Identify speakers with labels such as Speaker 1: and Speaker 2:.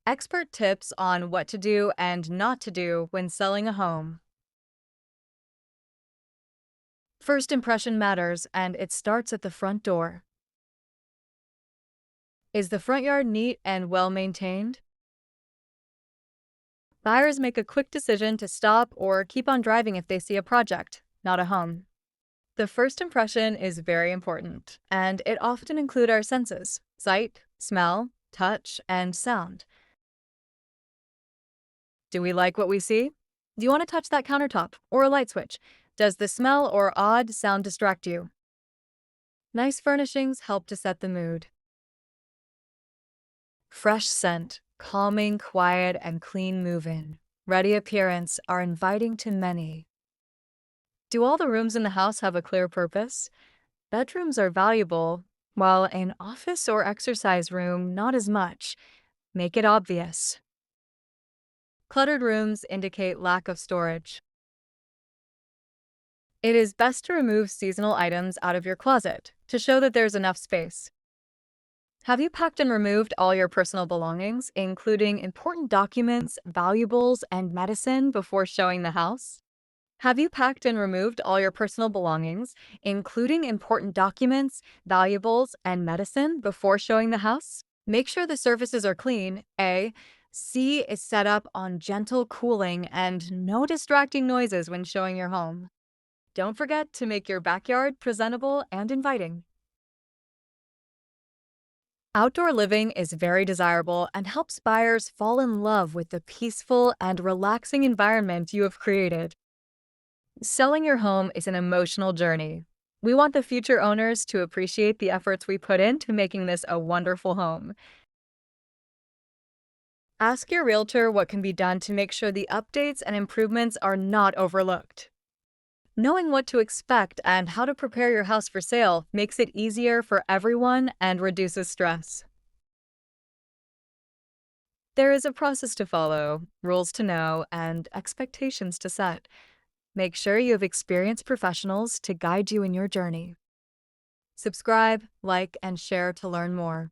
Speaker 1: Expert tips on what to do and not to do when selling a home. First impression matters, and it starts at the front door. Is the front yard neat and well maintained? Buyers make a quick decision to stop or keep on driving if they see a project, not a home. The first impression is very important, and it often includes our senses: sight, smell, touch, and sound. Do we like what we see? Do you want to touch that countertop or a light switch? Does the smell or odd sound distract you? Nice furnishings help to set the mood. Fresh scent, calming, quiet, and clean move-in. Ready appearance are inviting to many. Do all the rooms in the house have a clear purpose? Bedrooms are valuable, while an office or exercise room not as much. Make it obvious. Cluttered rooms indicate lack of storage. It is best to remove seasonal items out of your closet to show that there's enough space. Have you packed and removed all your personal belongings, including important documents, valuables, and medicine, before showing the house? Have you packed and removed all your personal belongings, including important documents, valuables, and medicine, before showing the house? Make sure the surfaces are clean. A. C is set up on gentle cooling and no distracting noises when showing your home. Don't forget to make your backyard presentable and inviting. Outdoor living is very desirable and helps buyers fall in love with the peaceful and relaxing environment you have created. Selling your home is an emotional journey. We want the future owners to appreciate the efforts we put into making this a wonderful home. Ask your realtor what can be done to make sure the updates and improvements are not overlooked. Knowing what to expect and how to prepare your house for sale makes it easier for everyone and reduces stress. There is a process to follow, rules to know, and expectations to set. Make sure you have experienced professionals to guide you in your journey. Subscribe, like, and share to learn more.